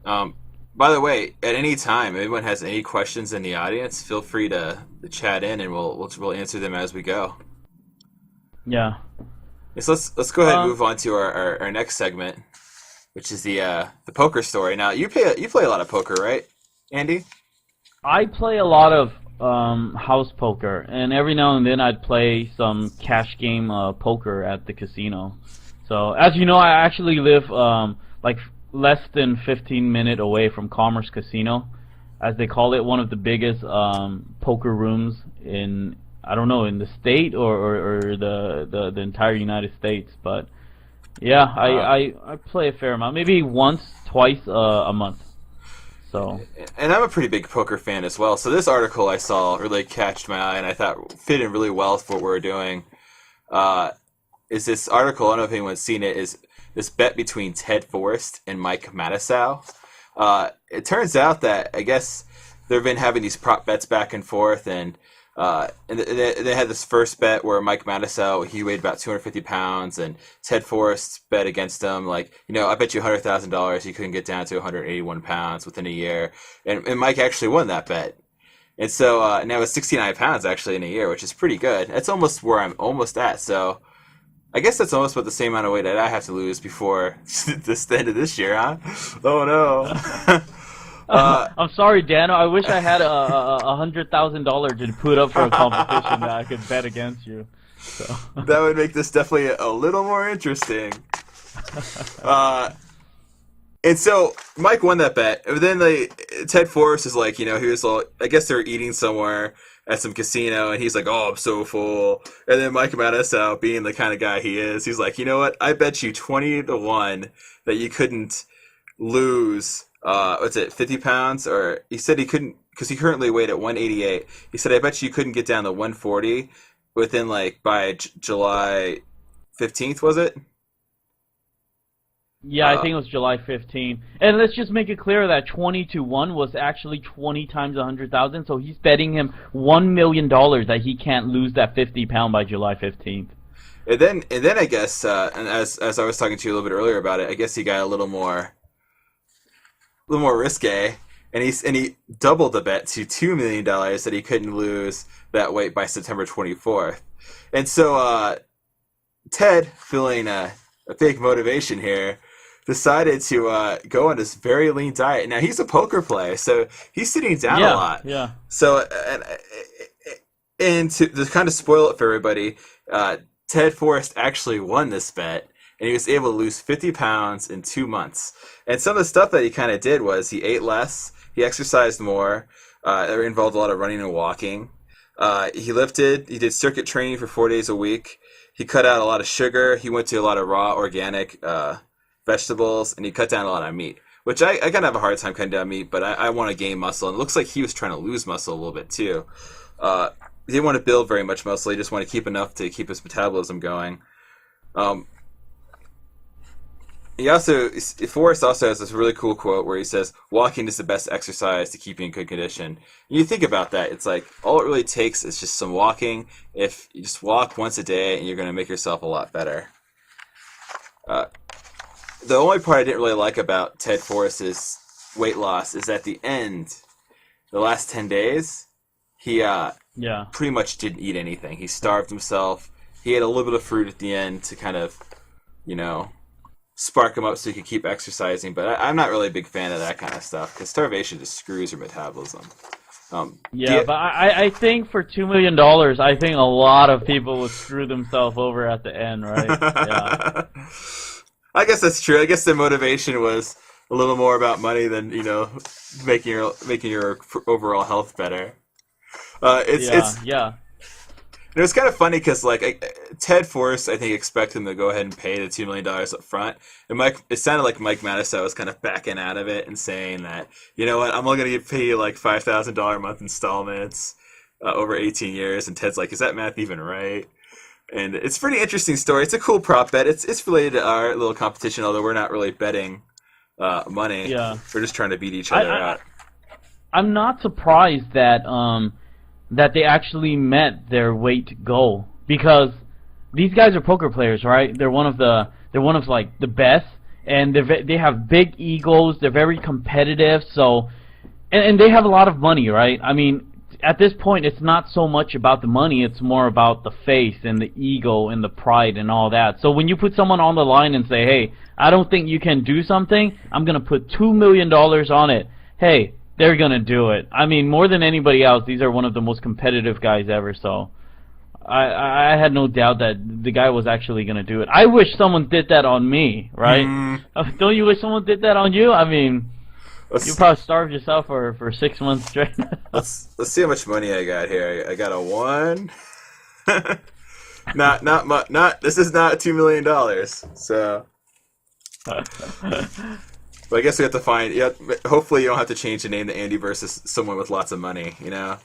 By the way, at any time, if anyone has any questions in the audience, feel free to chat in, and we'll answer them as we go. Yeah. So let's go ahead and Um, move on to our next segment, which is the poker story. Now you play a lot of poker, right, Andy? I play a lot of house poker, and every now and then I'd play some cash game poker at the casino. So, as you know, I actually live like less than 15-minute away from Commerce Casino, as they call it, one of the biggest poker rooms in, I don't know, in the state or the entire United States. But yeah, Uh, I play a fair amount, maybe once, twice a month. So and I'm a pretty big poker fan as well. So this article I saw really catched my eye, and I thought fit in really well with what we're doing. Uh, is this article? I don't know if anyone's seen it. Is this bet between Ted Forrest and Mike Matusow? It turns out that I guess they've been having these prop bets back and forth, and they had this first bet where Mike Matusow, he weighed about 250 pounds, and Ted Forrest bet against him like, I bet you $100,000 you couldn't get down to 181 pounds within a year, and Mike actually won that bet. And so now it's 69 pounds actually in a year, which is pretty good. That's almost where I'm almost at. So I guess that's almost about the same amount of weight that I have to lose before the end of this year, huh? Oh no. I'm sorry, Dano. I wish I had $100,000 to put up for a competition that I could bet against you. So. That would make this definitely a little more interesting. And so Mike won that bet. And then Ted Forrest is like, he was all, I guess they were eating somewhere at some casino, and he's like, "Oh, I'm so full." And then Mike Matusow, being the kind of guy he is, he's like, "You know what? I bet you 20 to 1 that you couldn't lose. What's it, 50 pounds?" Or he said he couldn't because he currently weighed at 188. He said, "I bet you couldn't get down to 140 within by July 15th, was it?" Yeah, I think it was July 15th. And let's just make it clear that 20 to 1 was actually 20 times 100,000. So he's betting him $1 million that he can't lose that 50 pound by July 15th. And then I guess, and as I was talking to you a little bit earlier about it, I guess he got a little more risque, and he doubled the bet to $2 million that he couldn't lose that weight by September 24th. And so Ted, feeling a fake motivation here, decided to go on this very lean diet. Now he's a poker player, so he's sitting down a lot. Yeah. So and to kind of spoil it for everybody, Ted Forrest actually won this bet, and he was able to lose 50 pounds in 2 months. And some of the stuff that he kind of did was he ate less, he exercised more, it involved a lot of running and walking. He lifted, he did circuit training for 4 days a week. He cut out a lot of sugar. He went to a lot of raw organic vegetables, and he cut down a lot of meat, which I kind of have a hard time cutting down meat, but I want to gain muscle. And it looks like he was trying to lose muscle a little bit too. He didn't want to build very much muscle. He just wanted to keep enough to keep his metabolism going. Forrest also has this really cool quote where he says, "Walking is the best exercise to keep you in good condition." And you think about that, it's like all it really takes is just some walking. If you just walk once a day, and you're going to make yourself a lot better. The only part I didn't really like about Ted Forrest's weight loss is at the end, the last 10 days, he pretty much didn't eat anything. He starved himself. He ate a little bit of fruit at the end to kind of, spark him up so he could keep exercising. But I'm not really a big fan of that kind of stuff because starvation just screws your metabolism. But I think for $2 million, I think a lot of people would screw themselves over at the end, right? Yeah. I guess that's true. I guess the motivation was a little more about money than making your overall health better. It was kind of funny because Ted Forrest, I think, expected him to go ahead and pay the $2 million up front, and it sounded like Mike Matusow was kind of backing out of it and saying that, you know what, I'm only going to pay you like $5,000 a month installments over 18 years, and Ted's like, is that math even right? And it's a pretty interesting story. It's a cool prop bet. It's related to our little competition, although we're not really betting money. Yeah. We're just trying to beat each other out. I'm not surprised that that they actually met their weight goal, because these guys are poker players, right? They're one of the best, and they have big egos. They're very competitive. So, and they have a lot of money, right? I mean, at this point, it's not so much about the money. It's more about the face and the ego and the pride and all that. So when you put someone on the line and say, hey, I don't think you can do something, I'm going to put $2 million on it. Hey, they're going to do it. I mean, more than anybody else, these are one of the most competitive guys ever. So I had no doubt that the guy was actually going to do it. I wish someone did that on me, right? Don't you wish someone did that on you? I mean, you probably starved yourself for 6 months straight. let's see how much money I got here. I got a 1. not this is not $2 million. So but I guess we have to find. Yeah, hopefully you don't have to change the name to Andy versus someone with lots of money. You know.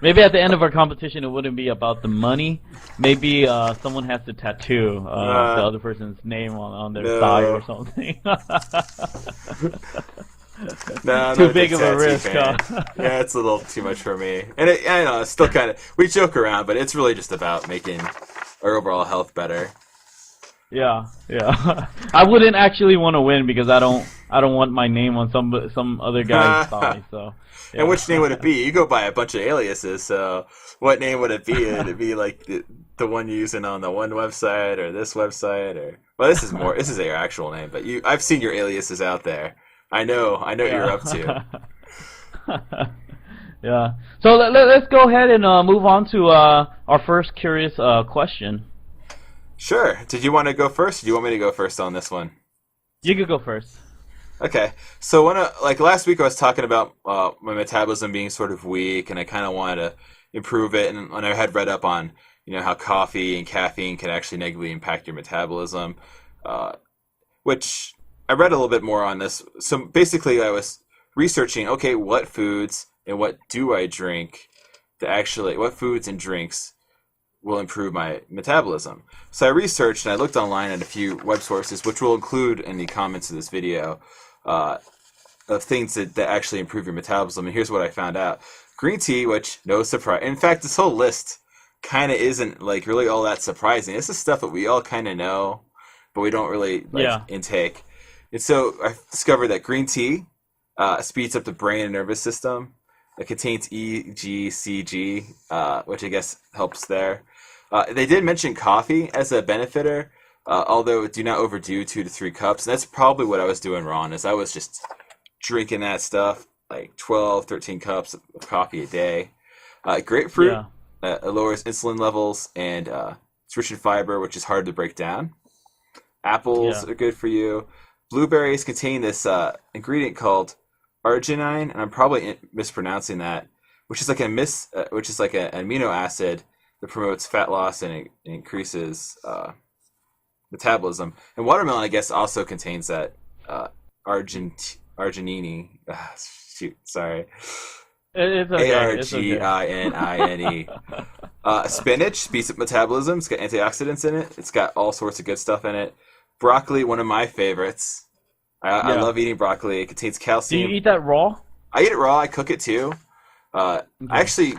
Maybe at the end of our competition, it wouldn't be about the money. Maybe someone has to tattoo the other person's name on their thigh or something. No, too big of a risk. Yeah, it's a little too much for me. And I know it's still kind of, we joke around, but it's really just about making our overall health better. Yeah. I wouldn't actually want to win because I don't want my name on some other guy's thigh. So. Yeah. And which name would it be? You go by a bunch of aliases, so what name would it be? Would it be like the one you're using on the one website or this website, or well, this is your actual name, but I've seen your aliases out there. I know what you're up to. Yeah. So let's go ahead and move on to our first curious question. Sure. Did you want to go first? Or do you want me to go first on this one? You could go first. Okay, so like last week I was talking about my metabolism being sort of weak, and I kind of wanted to improve it, and I had read up on how coffee and caffeine can actually negatively impact your metabolism, which I read a little bit more on this. So basically I was researching, okay, what foods and what do I drink what foods and drinks will improve my metabolism. So I researched and I looked online at a few web sources, which we'll include in the comments of this video, of things that actually improve your metabolism. And here's what I found out. Green tea, which no surprise. In fact, this whole list kind of isn't like really all that surprising. This is stuff that we all kind of know, but we don't really intake. And so I discovered that green tea speeds up the brain and nervous system. It contains EGCG, which I guess helps there. They did mention coffee as a benefitter, although do not overdo 2 to 3 cups. And that's probably what I was doing wrong, is I was just drinking that stuff, like 12, 13 cups of coffee a day. Grapefruit lowers insulin levels, and it's rich in fiber, which is hard to break down. Apples are good for you. Blueberries contain this ingredient called arginine, and I'm probably mispronouncing that, which is like an amino acid that promotes fat loss and it increases metabolism. And watermelon, I guess, also contains that arginine. Sorry. It's okay. Arginine. Spinach speeds up metabolism. It's got antioxidants in it. It's got all sorts of good stuff in it. Broccoli, one of my favorites. I love eating broccoli. It contains calcium. Do you eat that raw? I eat it raw. I cook it too. Actually,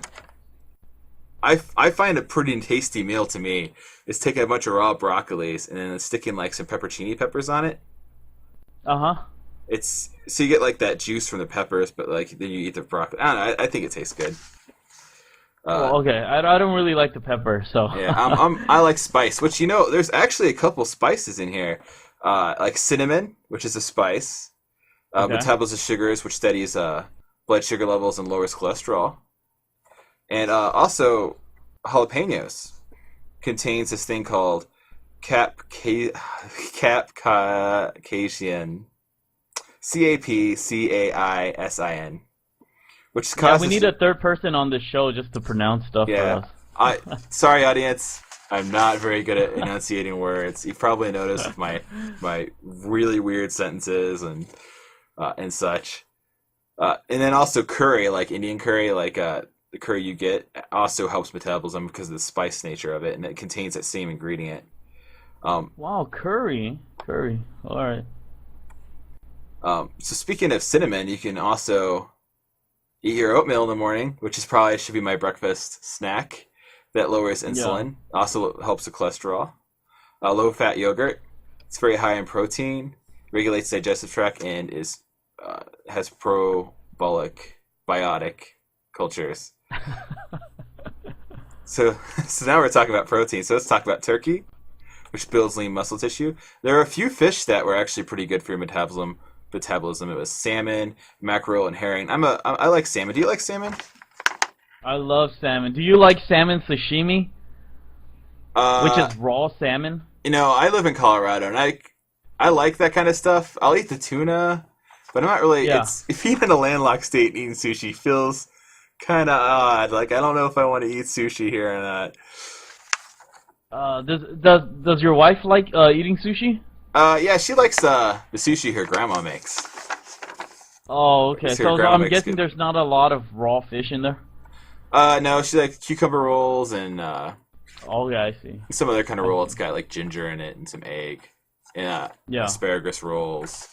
I find a pretty tasty meal to me is taking a bunch of raw broccolis and then sticking like some pepperoni peppers on it. It's so you get like that juice from the peppers, but like then you eat the broccoli. I don't know. I think it tastes good. Okay. I don't really like the pepper, so. Yeah, I like spice. Which there's actually a couple spices in here, like cinnamon, which is a spice. Metabolism sugars, which steadies blood sugar levels and lowers cholesterol. And also, jalapenos contains this thing called capsaicin. CAPCAISIN. Which causes... we need a third person on the show just to pronounce stuff for us. Sorry, audience. I'm not very good at enunciating words. You've probably noticed with my really weird sentences and such. And then also curry, like Indian curry, like the curry you get, also helps metabolism because of the spice nature of it, and it contains that same ingredient. Wow, curry. All right. So speaking of cinnamon, you can also eat your oatmeal in the morning, which should be my breakfast snack. That lowers insulin. Also helps with cholesterol. Low-fat yogurt. It's very high in protein, regulates digestive tract, and is has probiotic biotic cultures. So now we're talking about protein. So let's talk about turkey, which builds lean muscle tissue. There are a few fish that were actually pretty good for your metabolism. It was salmon, mackerel, and herring. I like salmon. Do you like salmon? I love salmon. Do you like salmon sashimi? Which is raw salmon? You know, I live in Colorado, and I like that kind of stuff. I'll eat the tuna, but I'm not really. Yeah. If being in a landlocked state and eating sushi feels kind of odd. Like, I don't know if I want to eat sushi here or not. Does your wife like eating sushi? Yeah, she likes the sushi her grandma makes. Oh, okay. Her So grandma I'm makes guessing good. there's not a lot of raw fish in there. No, she likes cucumber rolls and Oh, yeah, I see. some other kind of roll. It's got like ginger in it and some egg. And Yeah. asparagus rolls.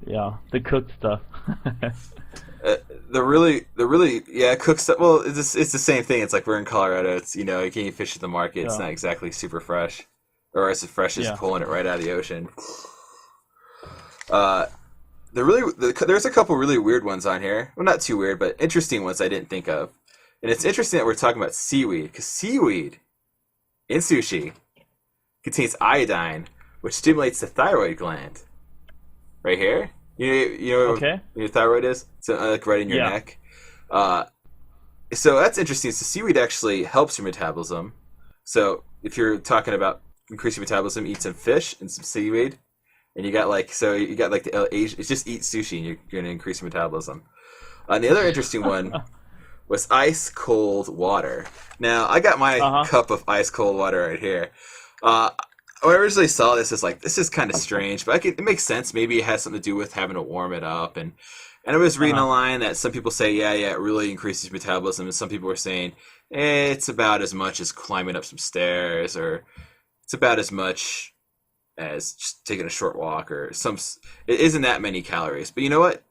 Yeah, the cooked stuff. The really cooked stuff. Well, it's the same thing. It's like we're in Colorado. It's you can't eat fish at the market. It's Yeah. not exactly super fresh, or as fresh as Yeah. pulling it right out of the ocean. There's a couple really weird ones on here. Well, not too weird, but interesting ones I didn't think of. And it's interesting that we're talking about seaweed because seaweed in sushi contains iodine, which stimulates the thyroid gland. Right here. You know Okay. what your thyroid is? So like right in your Yeah. neck. So that's interesting. So seaweed actually helps your metabolism. So if you're talking about increasing metabolism, eat some fish and some seaweed, and you got like the Asian. It's just eat sushi and you're going to increase your metabolism. And the other interesting one was ice cold water. Now I got my cup of ice cold water right here. When I originally saw this, this is kind of strange, but it makes sense. Maybe it has something to do with having to warm it up. And I was reading a line that some people say, yeah, it really increases metabolism. And some people were saying, it's about as much as climbing up some stairs, or it's about as much as just taking a short walk, or it isn't that many calories. But you know what?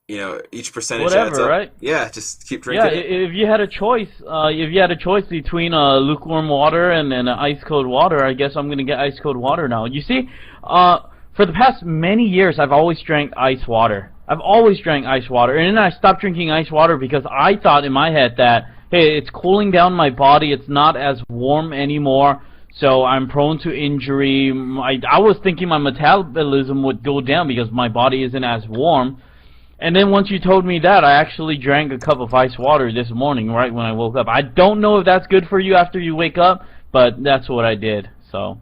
Each percentage adds Whatever, up. right? Yeah, just keep drinking. Yeah, if you had a choice, between lukewarm water and ice cold water, I guess I'm gonna get ice cold water now. You see, for the past many years, I've always drank ice water. And then I stopped drinking ice water because I thought in my head that, hey, it's cooling down my body. It's not as warm anymore, so I'm prone to injury. I was thinking my metabolism would go down because my body isn't as warm. And then once you told me that, I actually drank a cup of ice water this morning, right when I woke up. I don't know if that's good for you after you wake up, but that's what I did, so...